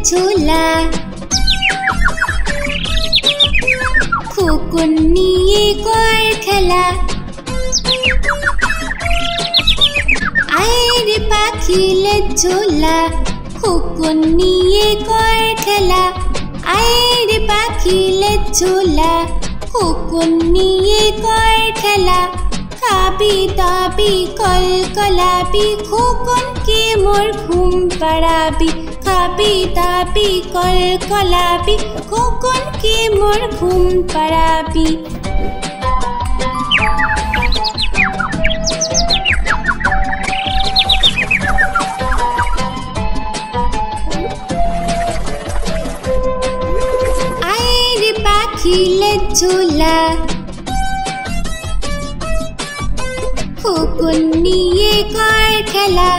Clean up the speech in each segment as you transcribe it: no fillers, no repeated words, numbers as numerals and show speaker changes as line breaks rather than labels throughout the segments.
ঝোলা খোকন নিয়ে কর খেলা আয় রে পাখিলে ঝোলা খোকন নিয়ে কর খেলা আয় রে পাখিলে ঝোলা খোকন নিয়ে কর খেলা খাবি দাবি কলকলাবি খোকনকে মোর ঘুম পাড়াবি খাবি দাবি কলকলাবি খোকনকে মোর ঘুম পাড়াবি আয় রে পাখিলে ঝোলা খোকন নিয়ে কর খেলা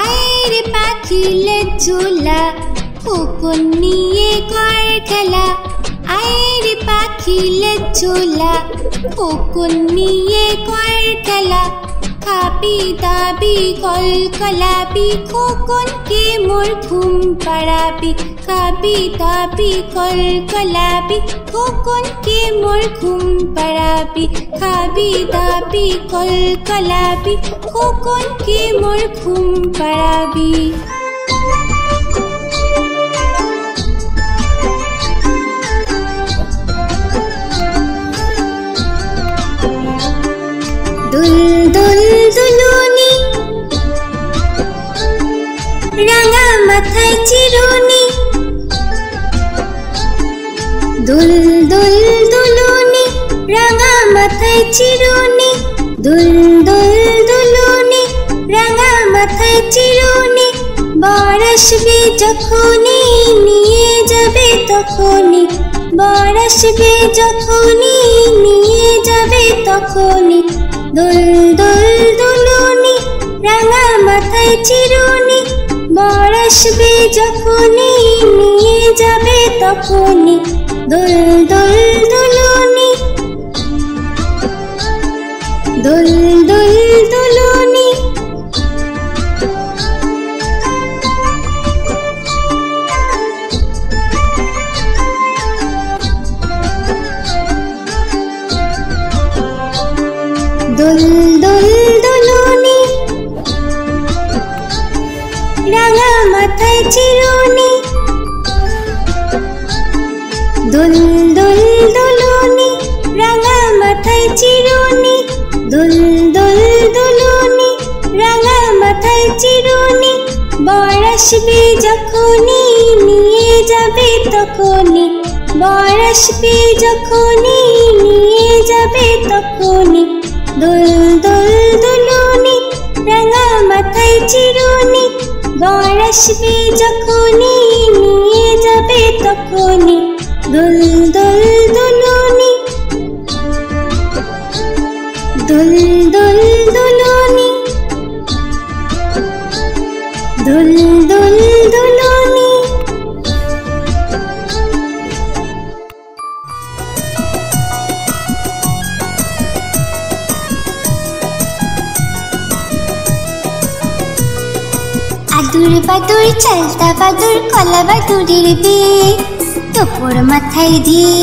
আয় রে পাখিলে ঝোলা খোকন নিয়ে কর খেলা আয় রে পাখিলে ঝোলা খোকন নিয়ে কর খেলা খাবি দাবি কলকলাবি খোকনকে মোর ঘুম পাড়াবি খাবি দাবি কলকলাবি খোকনকে মোর ঘুম পাড়াবি খাবি দাবি কলকলাবি খোকনকে মোর ঘুম পাড়াবি দুল দুল দুলুনি রাঙা মাথায় চিরুনি দুল দুল দুলুনি রাঙা মাথায় চিরুনি দুল দুল দুলুনি রাঙা মাথায় চিরুনি বর আসবে যখনই নিয়ে যাবে তখনই বর আসবে যখনই নিয়ে যাবে তখনই দুল দুল দুলুনি রাঙা মাথায় চিরুনি বর আসবে যখনই নিয়ে যাবে তখনই দুল দুল দুলুনি দুল দুল দুলুনি দুল দুল দুলুনি রাঙা মাথায় চিরুনি দুল দুল দুলুনি রাঙা মাথায় চিরুনি দুল দুল দুলুনি রাঙা মাথায় চিরুনি বর আসবে যখনই নিয়ে যাবে তখনই বর আসবে যখনই নিয়ে যাবে তখনই দুল দুল দুলুনি রাঙা মাথায় চিরুনি বর আসবে যখনই নিয়ে যাবে তখনই দুল দুল দুলুনি দুল দুল দুলুনি দুল দুল দুলুনি আদুর বাদুর চালতা বাদুর কলা বাদুরের বিয়ে টোপর মাথায় দিয়ে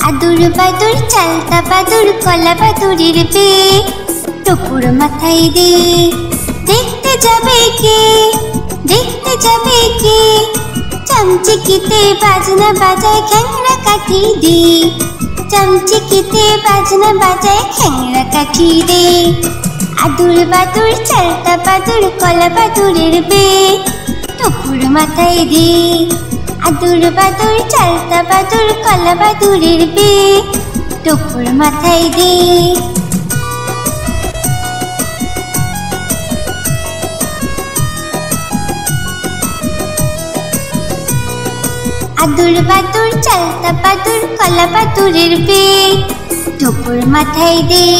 আদুর বাদুর চালতা বাদুর কলা বাদুরের বিয়ে টোপর মাথায় দিয়ে দেখতে যাবে কে দেখতে যাবে কে চামচিকিতে বাজনা বাজায় খ্যাংরা কাঠি দিয়ে চামচিকিতে বাজনা বাজায় খ্যাংরা কাঠি দিয়ে আদুর বাদুর চালতা বাদুর কলা বাদুরের বিয়ে টোপর মাথায় দিয়ে আদুর বাদুর চালতা বাদুর কলা বাদুরের বিয়ে টোপর মাথায় দিয়ে আদুর বাদুর চালতা বাদুর কলা বাদুরের বিয়ে টোপর মাথায় দিয়ে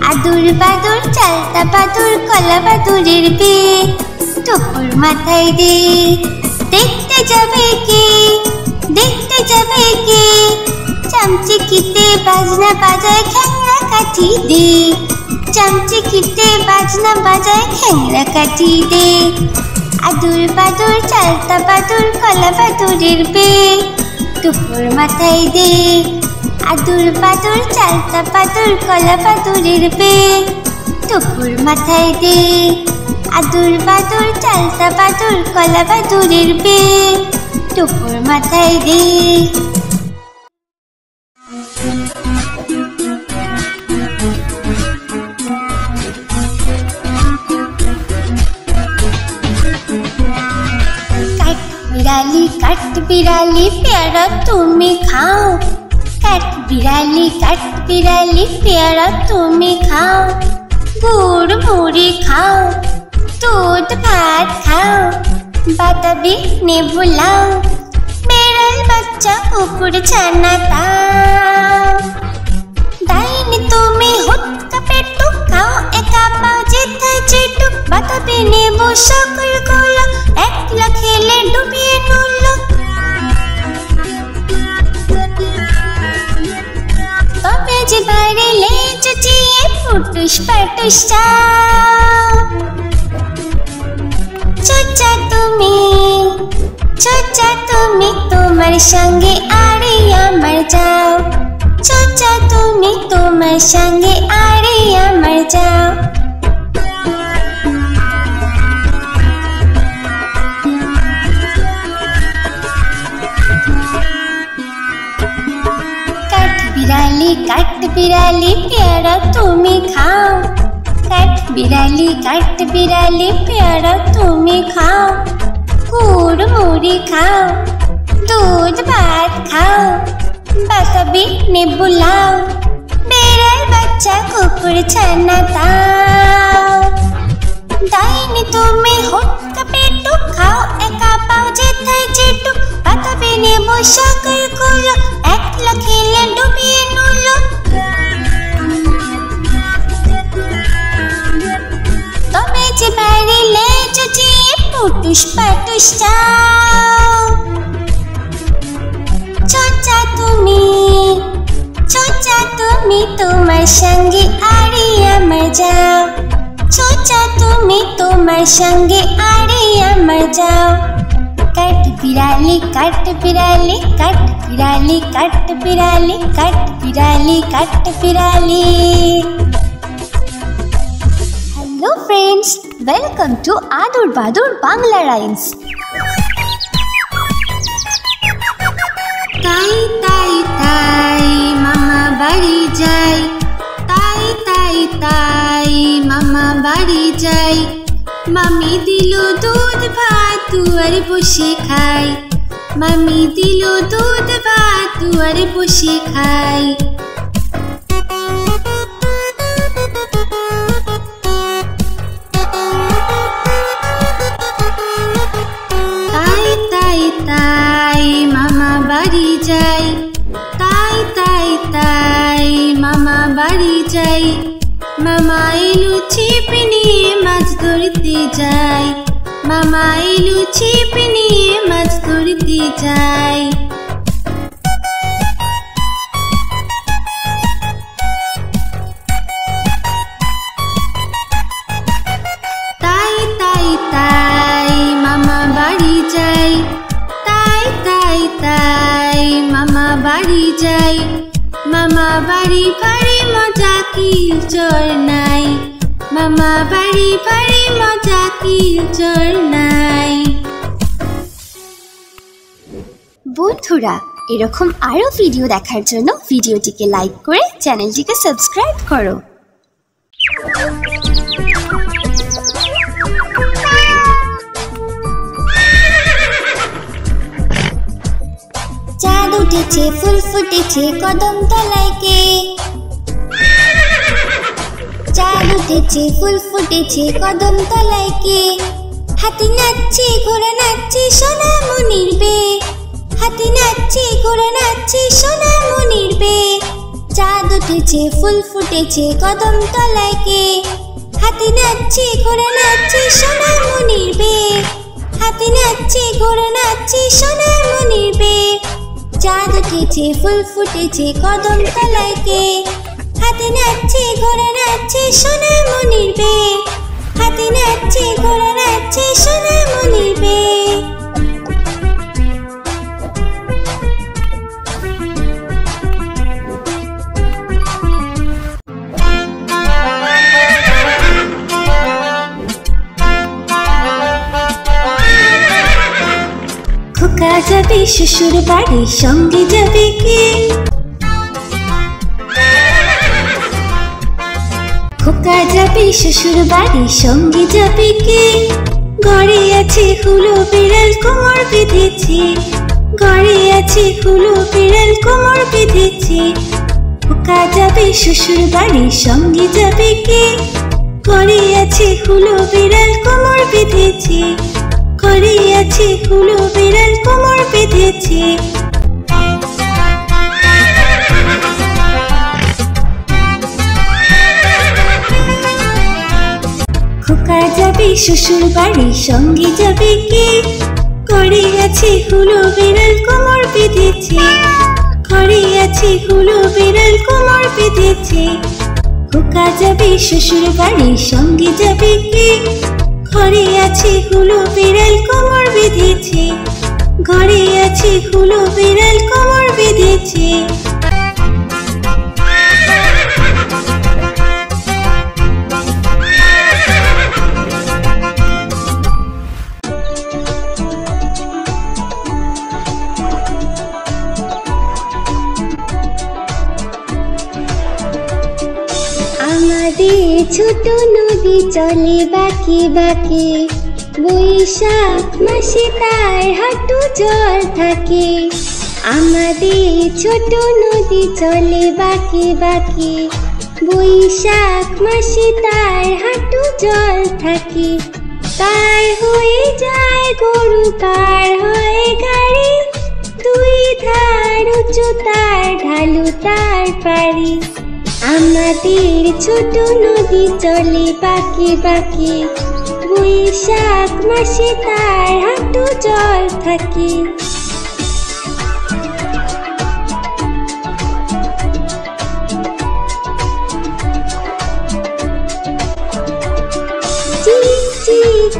আদুর বাদুর চালতা বাদুর কলা বাদুরের বিয়ে টোপর মাথায় দিয়ে দেখতে যাবে কে দেখতে যাবে কে চামচিকিতে বাজনা বাজায় খ্যাংরা কাঠি দিয়ে চামচিকিতে বাজনা বাজায় খ্যাংরা কাটি দে। আদুর বাদুর চালতা বাদুর কলা বাদুরের বে দুপুর মাথায় দে। আদুর বাদুর চালতা বাদুর কলা বাদুরের বে দুপুর মাথায় দে। আদুর বাদুর চালতা বাদুর কলা বাদুরের বে দুপুর মাথায় দে। काट बिराली प्यारा तुम्हें खाओ। काट बिराली प्यारा तुम्हें खाओ। गुड़ मुड़ी खाओ, दूध भात खाओ, बाताबी ने बुलाओ, मेरा बच्चा कुकुर छाना ताओ। दाइन तुम्हें हुत का पेटू खाओ, एका पाओ जेठा जेठू, बाताबी ने वो शकल गोला, एकला खेले डूबिए नुलो। तबे जे बारे ले चुचिए फुटुश पटुश जाओ। चोचा तुम्हें तुम्हार संगे आड़े मर जाओ। चोचा तुम्हें तुम्हार संगे आड़े मर जाओ। काट बिराली प्यारा तुम्हें खाओ। काट बिराली प्यारा तुम्हें खाओ। गुड़ मुड़ी खाओ, दूध भात खाओ, बाताबी ने बुलाओ, मेरा बच्चा कुकुर छाना ताओ। दाइन तुम्हें हुत का पेटू खाओ, एका पाओ जेठा जेठू, बाताबी ने वो शकल गोला, एकला खेले डूबिए नुलो। तबे जे बारे ले चुचिए फुटुश पटुश जाओ। चोचा तुम्हें तुम्हार संगे आड़े मर जाओ। चोचा तुम्हें तुम्हार संगे आड़े मर जाओ। काट बिराली hello friends, welcome to Adur Badur Bangla rhymes. ताई ताई ताई मामा बाड़ी जाई। ताई ताई ताई मामा बाड़ी जाई। मामी दिलो दूध भात दुआरे बসে খাই। मामी दिलो दूध भात दुआरे बসে খাই। ताई ताई ताई मामा बाड़ी जाई। ताई ताई ताई मामा बाड़ी जाई। मामा एलो ছিপ নিয়ে মাছ ধরতে যায়। মামা এলো ছিপ নিয়ে মাছ ধরতে যায়। তাই তাই তাই মামা বাড়ি যাই। তাই তাই তাই মামা বাড়ি যাই। মামা বাড়ি ভারী মজা কি চোর নাই। মামা বাড়ি ভারী মজা কি চোর নাই। বন্ধুরা, এরকম আরো ভিডিও দেখার জন্য ভিডিওটিকে লাইক করে চ্যানেলটিকে সাবস্ক্রাইব করো। চাঁদ উঠেছে, ফুল ফুটেছে কদম তলায় কে। চাঁদ উঠেছে, ফুল ফুটেছে কদম তলায় কে। হাতি নাচছে, ঘোড়া নাচছে, সোনা মনির বে। হাতি নাচছে, ঘোড়া নাচছে, সোনা মনির বে। চাঁদ উঠেছে, ফুল ফুটেছে কদম তলায় কে। হাতি নাচছে, ঘোড়া নাচছে, সোনা মনির বে। হাতি নাচছে, ঘোড়া নাচছে, সোনা মনির বে। চাঁদ উঠেছে, ফুল ফুটেছে কদম তলায় কে। হাতে নাচছে ঘোড়া নাচছে সোনামণির বে, হাতে নাচছে ঘোড়া নাচছে সোনামণির বে। খোকা যাবে শ্বশুর বাড়ি, সঙ্গে যাবে কে? খোকা যাবে শ্বশুর বাড়ি, সঙ্গে যাবে কে? ঘরে আছে হুলো বিড়াল কোমর বেঁধেছে, ঘরে আছে হুলো বিড়াল কোমর বেঁধেছে। খোকা যাবে শ্বশুর বাড়ি, সঙ্গে যাবে কে? ঘরে আছে হুলো বিড়াল কোমর বেঁধেছে, ঘরে আছে হুলো বিড়াল কোমর বেঁধেছে। খোকা যাবে শ্বশুর বাড়ি, সঙ্গে যাবে কে? ঘরে আছে হুলো বিড়াল কোমর বেঁধেছে, ঘরে আছে হুলো বিড়াল কোমর বেঁধেছে। খোকা যাবে শ্বশুর বাড়ি, সঙ্গে যাবে কে? ঘরে আছে হুলো বিড়াল কোমর বেঁধেছে, ঘরে আছে হুলো বিড়াল কোমর বেঁধেছে। আমাদের ছোট নদী চলে বাঁকে বাঁকে, বৈশাখ মাসে তার হাঁটু জল থাকে। আমাদের ছোট নদী চলে বাঁকে বাঁকে, বৈশাখ মাসে তার হাঁটু জল থাকে। পার হয়ে যায় গরু, পার হয় গাড়ি, দুই ধার উঁচু তার, ঢালু তার পারি। আমাদের ছোট নদী চলে বাঁকে বাঁকে, বৈশাখ মাসে তার হাঁটু জল থাকে। চিক চিক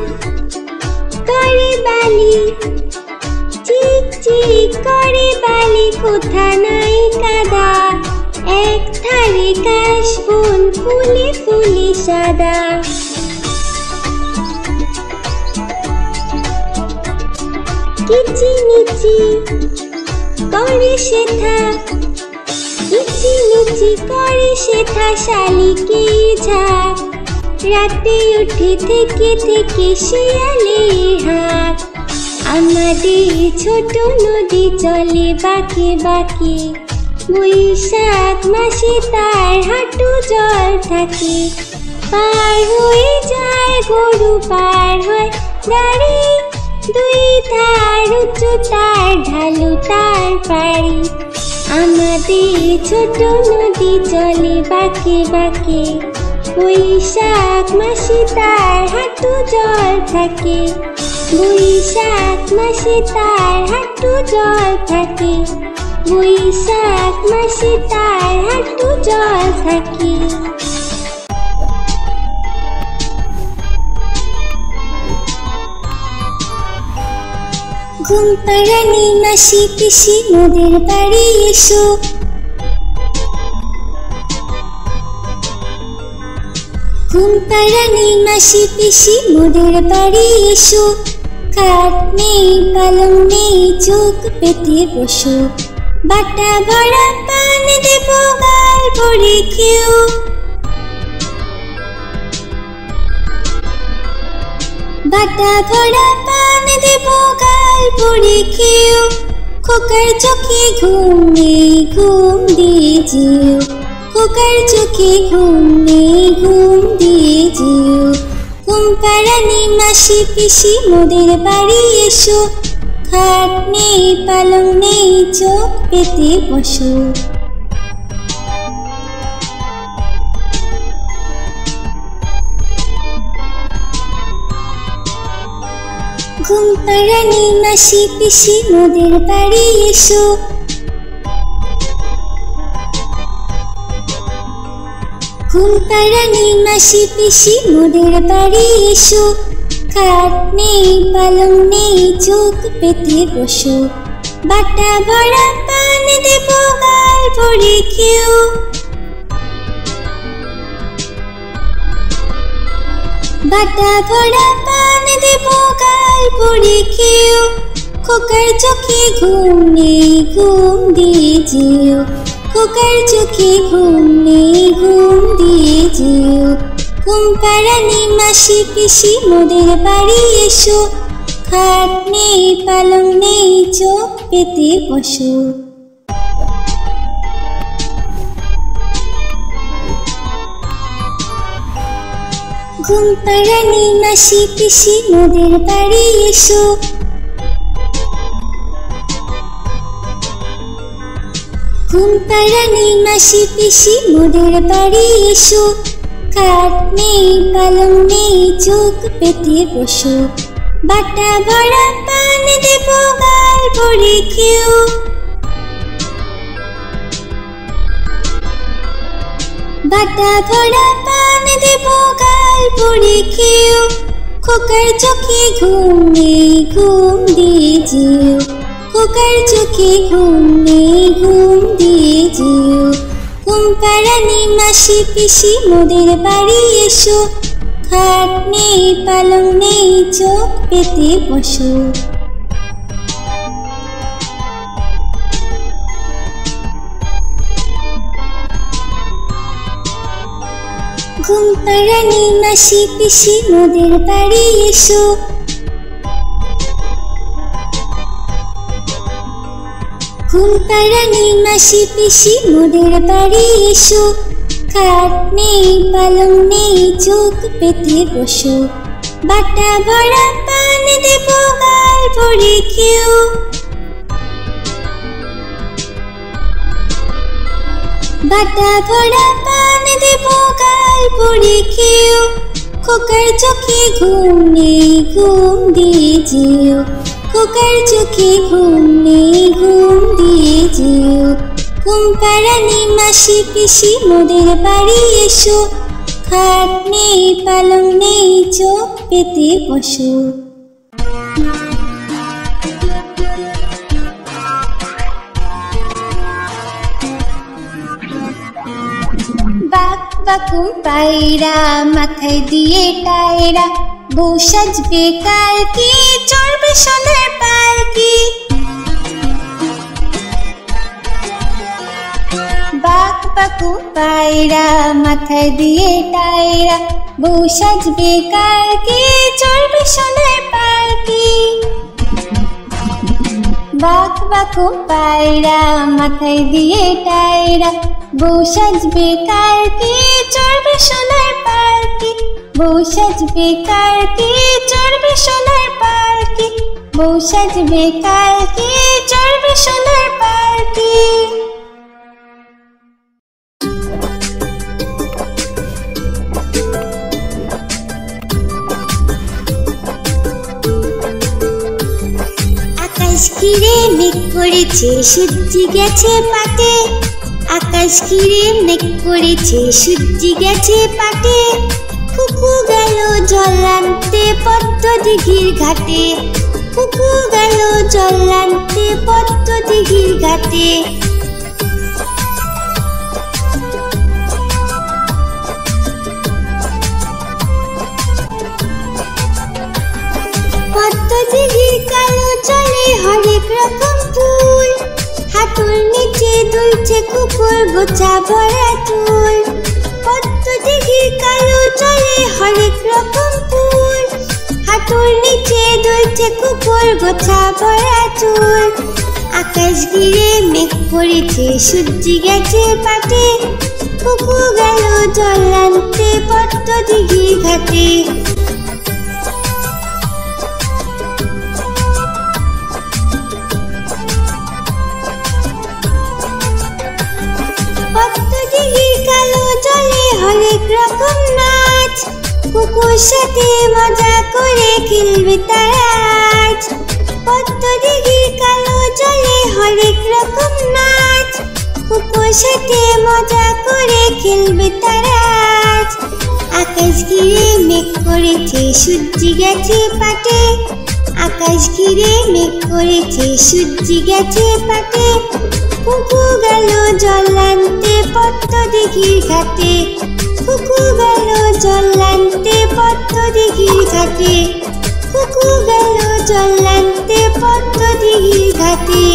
করে বালি, চিক চিক করে বালি, কোথা নাই কাদা, এক ধারে কাশবন ফুলে ফুলে সাদা। কিচিমিচি করে শেঠা, কিচিমিচি করে শেঠা, শালিকে ঝাঁক, রাতে উঠে থেকে থেকে শিয়ালে হাঁক। আমাদের ছোট নদী চলে বাঁকে বাঁকে, বৈশাখ মাসে তার হাঁটু জল থাকে। পার হয়ে যায় গরু, পার হয় গাড়ি, দুই ধার উঁচু তার, ঢালু তার পারি। আমাদের ছোট নদী চলে বাঁকে বাঁকে, বৈশাখ মাসে তার হাঁটু জল থাকে। বৈশাখ মাসে তার হাঁটু জল থাকে, বৈশাখ মাসে তার হাঁটু জল থাকে। ঘুম পাড়ানি মাসি পিসি মোদের বাড়ি এসো, ঘুম পাড়ানি মাসি পিসি মোদের বাড়ি এসো। খাট নেই পালং নেই, চোখ পেতে বসো, বাটা ভরা পান দেব গাল ভরে খেও। বাটা ভরা পান দেব গাল ভরে খেও। খোকার চোখে ঘুম নেই, ঘুম দিয়ে যেও, খোকার চোখে ঘুম নেই, ঘুম দিয়ে যেও। ঘুম পাড়ানি মাসি পিসি মোদের বাড়ি এসো, খাট নেই পালং নেই, চোখ পেতে বসো। ঘুম পাড়ানি মাসি পিসি মোদের বাড়ি এসো। ঘুম পাড়ানি মাসি পিসি মোদের বাড়ি এসো, খাট নেই পালং নেই চোখ পেতে বসো, বাটা ভরা পান দেব গাল ভরে খেও। বাটা ভরা পান দেব গাল ভরে খেও, খোকার চোখে ঘুম নেই ঘুম দিয়ে যেও, খোকার চোখে ঘুম নেই ঘুম দিয়ে যেও। ঘুম পাড়ানি মাসি পিসি মোদের বাড়ি এসো, খাট নেই পালং নেই চোখ পেতে বসো। ঘুম পাড়ানি মাসি পিসি মোদের বাড়ি এসো, ঘুম পাড়ানি মাসি পিসি মোদের বাড়ি এসো, খাট নেই পালং নেই চোখ পেতে বসো, বাটা ভরা পান দেব গাল ভরে খেও। বাটা ভরা পান দেব গাল ভরে খেও, খোকার চোখে ঘুম নেই ঘুম দিয়ে যেও, খোকার চোখে ঘুম নেই ঘুম দিয়ে যেও। ঘুম পাড়ানি মাসি পিসি মোদের বাড়ি এসো, খাট নেই পালং নেই চোখ পেতে বসো। ঘুম পাড়ানি মাসি পিসি মোদের বাড়ি এসো, ঘুম পাড়ানি মাসি পিসি মোদের বাড়ি এসো, খাট নেই পালং নেই চোখ পেতে বসো, বাটা ভরা পান দেব গাল ভরে খেও। বাটা ভরা পান দেব গাল ভরে খেও, খোকার চোখে ঘুম নেই ঘুম দিয়ে যেও, খোকার চোখে ঘুম নেই ঘুম দিয়ে যেও। ঘুম পাড়ানি মাসি পিসি মোদের বাড়ি এসো, খাট নেই পালং নেই চোখ পেতে বসো। বাক বাকুম পায়রা মাথায় দিয়ে টায়রা, বউ সাজবে কালকে চড়বে সোনার পালকি। বাক বাকুম পায়রা মাথায় দিয়ে টায়রা, বউ সাজবে কালকে চড়বে সোনার পালকি। বাক বাকুম পায়রা মাথায় দিয়ে টায়রা, বউ সাজবে কালকে চড়বে সোনার পালকি। বউ সাজবে কালকে চড়বে সোনার পালকি, বউ সাজবে কালকে চড়বে সোনার পালকি। আকাশ ঘিরে মেঘ করেছে সূর্যি গেছে পাটে, আকাশ ঘিরে মেঘ করেছে সূর্যি গেছে পাটে। কুকু গেল জল আনতে পদ্ম দিঘির ঘাটে, কুকু গেল জল আনতে পদ্ম দিঘির ঘাটে। পদ্ম দিঘির কালো জলে হরেক রকম ফুল, হাঁটুর নিচে দুলছে কুকুর গোছা ভরা চুল। পদ্ম দিঘির কালো জলে হরেক রকম ফুল, হাঁটুর নিচে দুলছে কুকুর গোছা ভরা চুল। আকাশ ঘিরে মেঘ পড়েছে সূর্যি গেছে পাটে, কুকু গেল জল আনতে পদ্ম দিঘির ঘাটে। পদ্ম দিঘির কালো জলে হরেক রকম নাচ, কুকুর সাথে মজা করে খেলবে তারা আজ। পদ্ম দিঘির কালো জলে হরেক রকম নাচ, কুকুর সাথে মজা করে খেলবে তারা আকাশ ঘিরে মেঘ করেছে সূর্যি গেছে পাটে, আকাশ ঘিরে মেঘ করেছে সূর্যি গেছে পাটে, কুকু গেল জল আনতে পদ্ম দিঘির ঘাটে, কুকু গেল জল আনতে পদ্ম দিঘির ঘাটে, কুকু গেল জল আনতে পদ্ম দিঘির ঘাটে।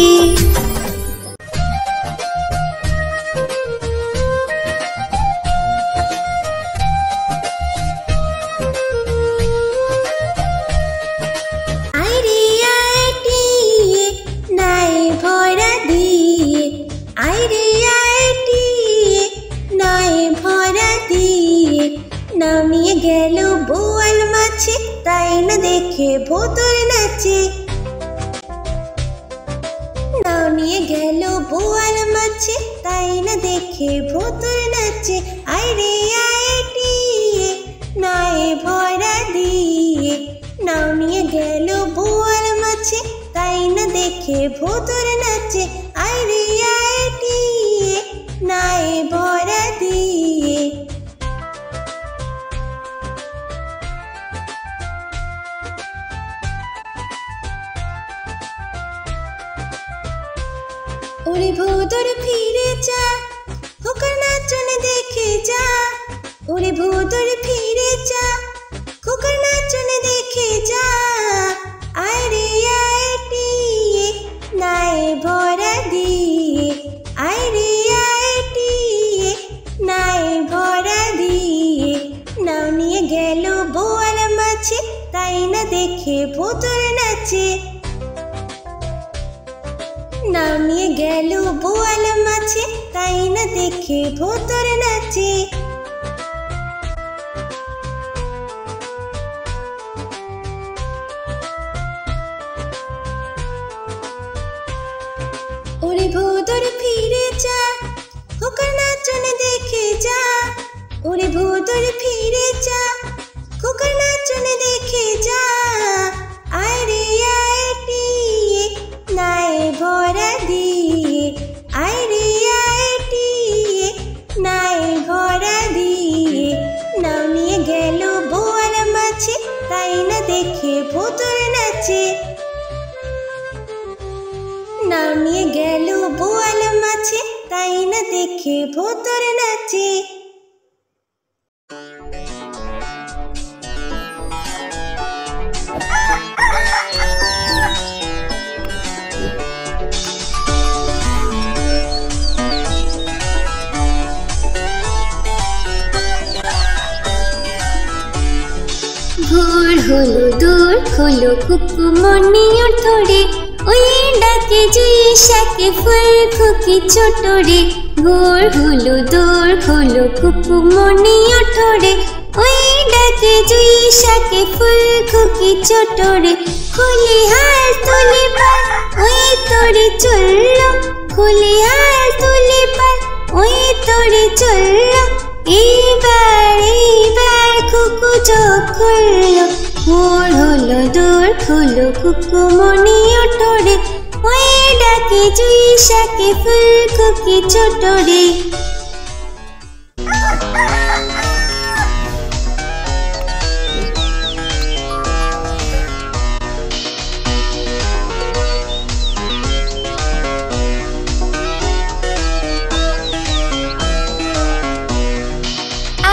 নাও নিয়ে গেল বোয়াল মাছে, তাই না দেখে ভোতর নাচে, নাও নিয়ে গেল বোয়াল মাছে, তাই না দেখে ভোতর নাচে, আইরে আইটিয়ে নয় ভরা দিয়ে, নাও নিয়ে গেল বোয়াল মাছে, তাই না দেখে ভোতর নাচে, আইরে আইটিয়ে নয় ভরা দিয়ে। ওরে ভোদর ফিরে যা, খোকার নাচন দেখে যা, ওরে ভোদর ফিরে যা, খোকার নাচন দেখে যা, আইরে আইটিয়ে নাই ভরা দিয়ে, আইরে আইটিয়ে নাই ভরা দিয়ে, নাও নিয়ে গেল বোয়াল মাছে, তাই না দেখে ভোতর নাচে, নাও নিয়ে গেল বোয়াল মাছে, তাই না দেখে ভোতর নাচে। ওরে ভোদর ফিরে যা, খোকার নাচন দেখে যা, ওরে ভোদর ফিরে যা, খোকার নাচন দেখে যা, আইরে আইটিয়ে নাই ভরা দিয়ে, আইরে আইটিয়ে নাই ভরা দিয়ে, নাও নিয়ে গেল বোয়াল মাছে, তাই না দেখে ভোতর নাচে, নাও নিয়ে গেল বোয়াল মাছে, তাই না দেখে ভোতর নাচে। ভোর হলো দূর হলো কুকুমনি ওঠরে, ওই ডাকে জুই শাকে ফুল খুকি ছোট রে, ভোর হলো দূর হলো কুকুমনি ওঠরে, ওই ডাকে জুই শাকে ফুল খুকি ছোট রে, খুলি হাল তুলি পাল ওই তোরে চললো, খুলি হাল তুলি পাল ওই তোরে চললো, এইবার এইবার কুকু চোখ খুললো, ভোর হলো দূর হলো কুকুমনি ওঠরে, ওই ডাকে জুই শাকে ফুল খুকি ছোট রে।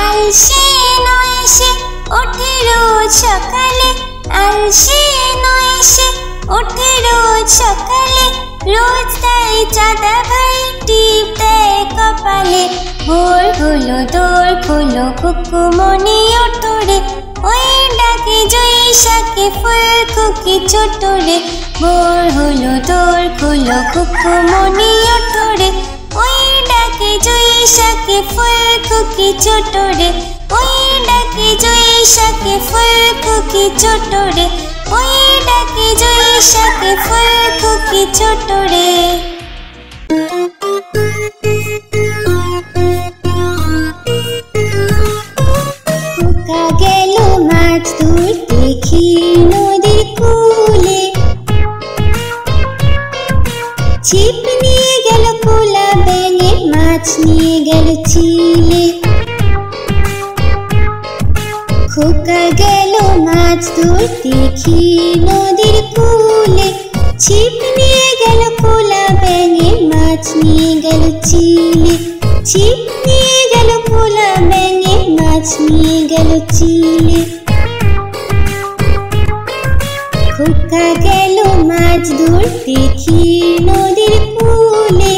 আলসে নয় সে ওঠে রোজ সকালে, আলসে নয় সে ওঠে রোজ সকালে, রোজ তাই চাঁদা ভাই টিপ দেয় কপালে, ভোর হলো দোর হলো কুকুমনি ওঠরে, ওই ডাকে জুই শাকে ফুল খুকি ছোট রে, ভোর হলো দোর হলো কুকুমনি ওঠরে, ওই ডাকে জুই শাকে ফুল খুকি ছোট রে, ওই ডাকে জুই শাকে ফুল খুকি ছোট রে, ওই ডাকে জুই শাকে ফুল খুকি ছোট রে। খোকা গেল মাছ ধরতে ক্ষীর নদীর কূলে, ছিপ নিয়ে গেল কোলা ব্যাঙে, মাছ নিয়ে গেল চিলে, খোকা গেল মাছ ধরতে ক্ষীর নদীর কূলে, ছিপ নিয়ে গেল কোলা ব্যাঙে, মাছ নিয়ে গেল চিলে। ছিপ নিয়ে গেল কোলা ব্যাঙে, মাছ নিয়ে গেল চিলে। খোকা গেল মাছ ধরতে ক্ষীর নদীর কূলে,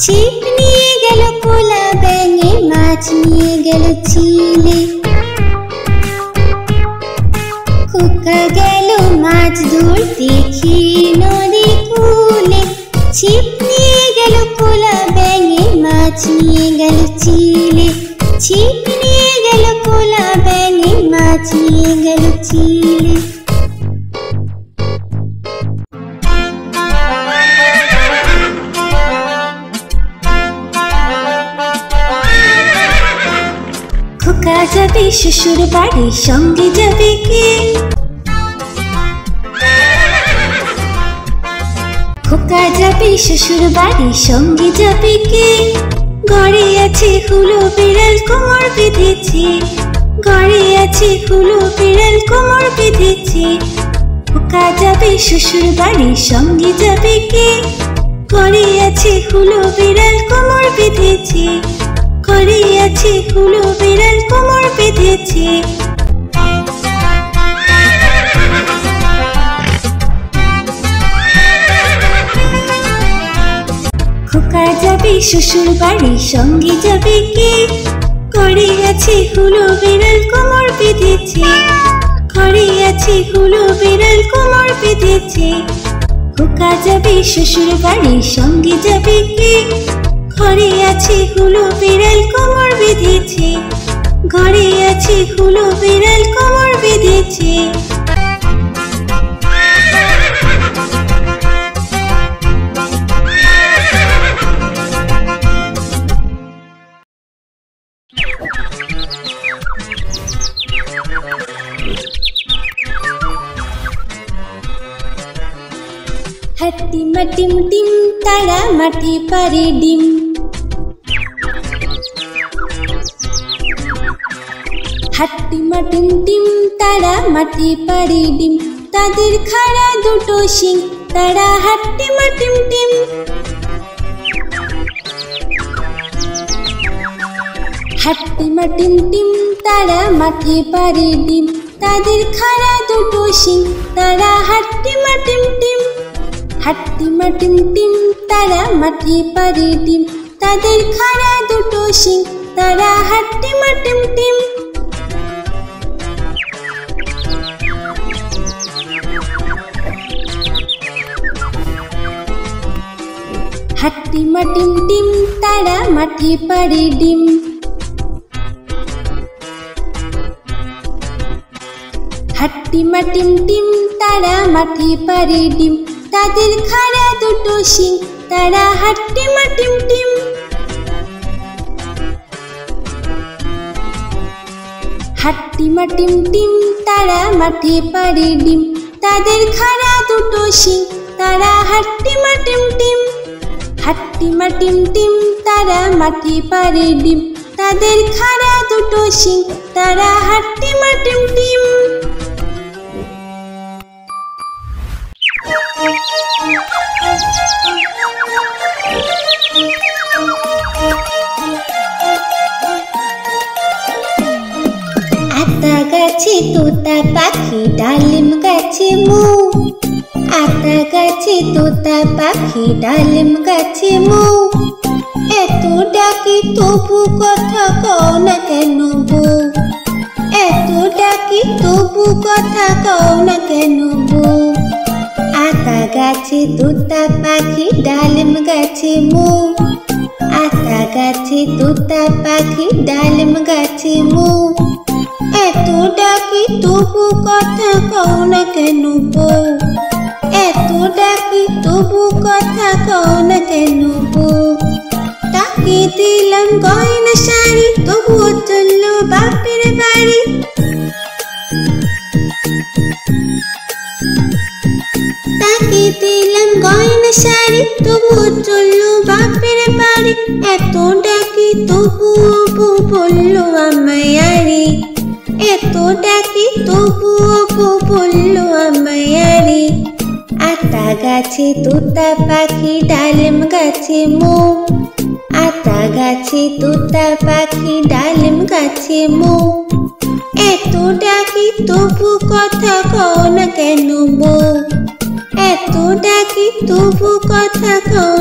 ছিপ নিয়ে গেল কোলা ব্যাঙে, মাছ নিয়ে গেল চিলে। খোকা গেল মাছ ধরতে ক্ষীর নদীর কূলে, ছিপ নিয়ে গেল কোলা ব্যাঙে, মাছ নিয়ে গেল চিলে। ছিপ নিয়ে গেল কোলা ব্যাঙে, মাছ নিয়ে গেল চিলে। খোকা যাবে শ্বশুর বাড়ি, সঙ্গে যাবে কে? খোকা যাবে শ্বশুর বাড়ি, সঙ্গে যাবে কে? ঘরে আছে হুলো বিড়াল, কোমর বেঁধেছে। ঘরে আছে হুলো বিড়াল, কোমর বেঁধেছে। খোকা যাবে শ্বশুর বাড়ি, সঙ্গে যাবে কে? ঘরে আছে হুলো বিড়াল, কোমর বেঁধেছে। ঘরে আছে হুলো বিড়াল, কোমর বেঁধেছে। খোকা যাবে শ্বশুর বাড়ি, সঙ্গে যাবে কে? ঘরে আছে হুলো বিড়াল, কোমর বেঁধেছে। ঘরে আছে হুলো বিড়াল, কোমর বেঁধেছে। খোকা যাবে শ্বশুর বাড়ি, সঙ্গে যাবে কে? ঘরে আছে হুলো বিড়াল, কোমর বেঁধেছে। ঘরে আছে হুলো বিড়াল, কোমর বেঁধেছে। হাট্টিমা টিম টিম, তারা মাঠে পারে ডিম। হাট্টিমা টিম টিম, তারা মাঠে পারে ডিম। তাদের খাড়া দুটো শিং, তারা হাট্টিমা টিম টিম। হাট্টিমা টিম টিম, তারা মাঠে পারে ডিম। তাদের খাড়া দুটো শিং, তারা হাট্টিমা টিম টিম। হাট্টিমা টিম টিম, তারা মাঠে পারে ডিম। তাদের খাড়া দুটো শিং, তারা হাট্টিমা টিম টিম। হাট্টিমা টিম টিম, তারা মাঠে পারে ডিম। হাট্টিমা টিম টিম, তারা মাঠে পারে ডিম। তাদের খাড়া দুটো শিং, তারা হাট্টিমা টিম টিম। হাট্টিমা টিম টিম, তারা মাঠে পারে ডিম। তাদের খাড়া দুটো শিং, তারা হাট্টিমা টিম টিম। হাট্টিমা টিম টিম, তারা মাঠে পারে ডিম। তাদের খাড়া দুটো শিং, তারা হাট্টিমা টিম টিম। আতা গাছে তোতা পাখি, ডালিম গাছে মৌ। আতা গাছে তোতা পাখি, ডালিম গাছে মৌ। এত ডাকি তবু কথা কও না কেন বউ? এত ডাকি তবু কথা কও না কেন বউ? আতা গাছে তোতা পাখি, ডালিম গাছে মৌ। আতা গাছে তোতা পাখি, ডালিম গাছে মৌ। এত ডাকি তবু কথা কও না কেন বউ? এত ডাকি তবু কথা কও না কেন বউ? তাকে দিলাম গয়না শাড়ি, তবুও চললো বাপের বাড়ি। তাকে দিলাম গয়না শাড়ি, তবুও চললো বাপের বাড়ি। এত ডাকি তবুও বউ বললো আমায় আরে, এত ডাকি তবুও বউ বললো আমায় আরে। আতা গাছে তোতা পাখি ডালিম গাছে মৌ, আতা গাছে তোতা পাখি ডালিম গাছে মৌ। এত ডাকি তবু কথা কও না কেন বউ, এত ডাকি তবু কথা কও